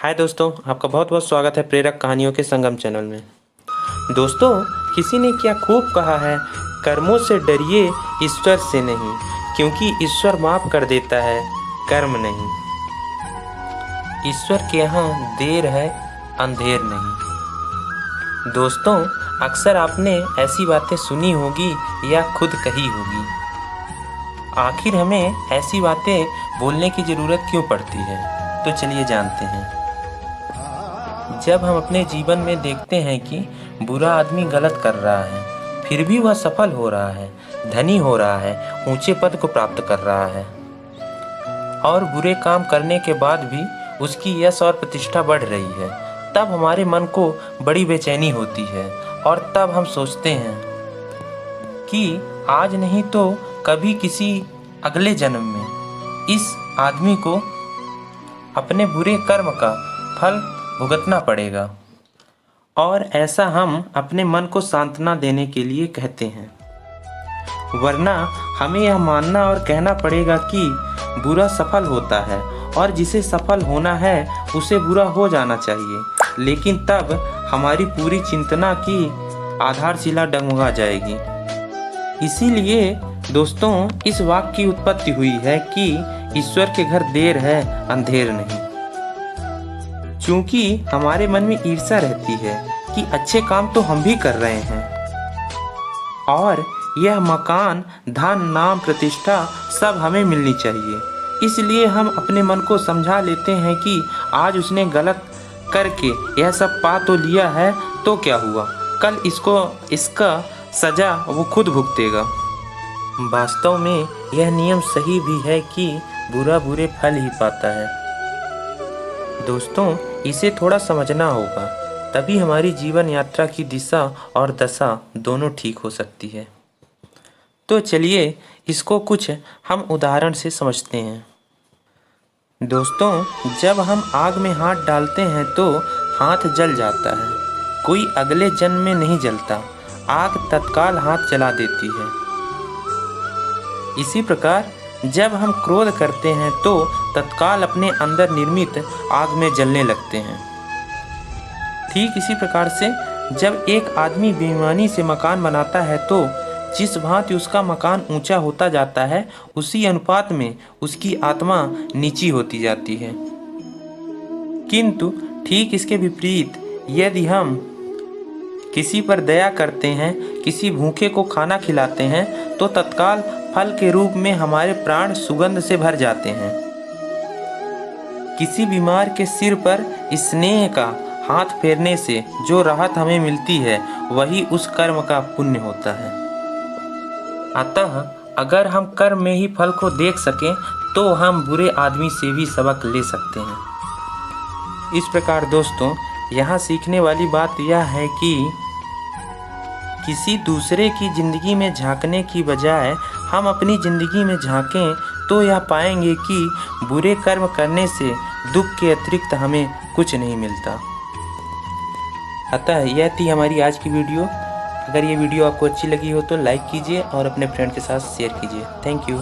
हाय दोस्तों, आपका बहुत बहुत स्वागत है प्रेरक कहानियों के संगम चैनल में। दोस्तों, किसी ने क्या खूब कहा है, कर्मों से डरिए, ईश्वर से नहीं, क्योंकि ईश्वर माफ़ कर देता है, कर्म नहीं। ईश्वर के यहाँ देर है, अंधेर नहीं। दोस्तों, अक्सर आपने ऐसी बातें सुनी होगी या खुद कही होगी। आखिर हमें ऐसी बातें बोलने की ज़रूरत क्यों पड़ती है? तो चलिए जानते हैं। जब हम अपने जीवन में देखते हैं कि बुरा आदमी गलत कर रहा है, फिर भी वह सफल हो रहा है, धनी हो रहा है, ऊंचे पद को प्राप्त कर रहा है, और बुरे काम करने के बाद भी उसकी यश और प्रतिष्ठा बढ़ रही है, तब हमारे मन को बड़ी बेचैनी होती है। और तब हम सोचते हैं कि आज नहीं तो कभी किसी अगले जन्म में इस आदमी को अपने बुरे कर्म का फल भुगतना पड़ेगा। और ऐसा हम अपने मन को सांत्वना देने के लिए कहते हैं, वरना हमें यह मानना और कहना पड़ेगा कि बुरा सफल होता है और जिसे सफल होना है उसे बुरा हो जाना चाहिए। लेकिन तब हमारी पूरी चिंतना की आधारशिला डगमगा जाएगी। इसीलिए दोस्तों, इस वाक्य की उत्पत्ति हुई है कि ईश्वर के घर देर है, अंधेर नहीं। क्योंकि हमारे मन में ईर्ष्या रहती है कि अच्छे काम तो हम भी कर रहे हैं और यह मकान, धन, नाम, प्रतिष्ठा सब हमें मिलनी चाहिए। इसलिए हम अपने मन को समझा लेते हैं कि आज उसने गलत करके यह सब पा तो लिया है, तो क्या हुआ, कल इसका सजा वो खुद भुगतेगा। वास्तव में यह नियम सही भी है कि बुरा बुरे फल ही पाता है। दोस्तों, इसे थोड़ा समझना होगा, तभी हमारी जीवन यात्रा की दिशा और दशा दोनों ठीक हो सकती है। तो चलिए इसको कुछ हम उदाहरण से समझते हैं। दोस्तों, जब हम आग में हाथ डालते हैं तो हाथ जल जाता है, कोई अगले जन्म में नहीं जलता, आग तत्काल हाथ जला देती है। इसी प्रकार जब हम क्रोध करते हैं तो तत्काल अपने अंदर निर्मित आग में जलने लगते हैं। ठीक इसी प्रकार से जब एक आदमी बेईमानी से मकान बनाता है तो जिस भांति उसका मकान ऊंचा होता जाता है, उसी अनुपात में उसकी आत्मा नीची होती जाती है। किंतु ठीक इसके विपरीत यदि हम किसी पर दया करते हैं, किसी भूखे को खाना खिलाते हैं, तो तत्काल फल के रूप में हमारे प्राण सुगंध से भर जाते हैं। किसी बीमार के सिर पर स्नेह का हाथ फेरने से जो राहत हमें मिलती है, वही उस कर्म का पुण्य होता है। अतः अगर हम कर्म में ही फल को देख सकें तो हम बुरे आदमी से भी सबक ले सकते हैं। इस प्रकार दोस्तों, यहाँ सीखने वाली बात यह है कि किसी दूसरे की ज़िंदगी में झांकने की बजाय हम अपनी ज़िंदगी में झांकें तो यह पाएंगे कि बुरे कर्म करने से दुख के अतिरिक्त हमें कुछ नहीं मिलता। अतः यह थी हमारी आज की वीडियो। अगर ये वीडियो आपको अच्छी लगी हो तो लाइक कीजिए और अपने फ्रेंड के साथ शेयर कीजिए। Thank you.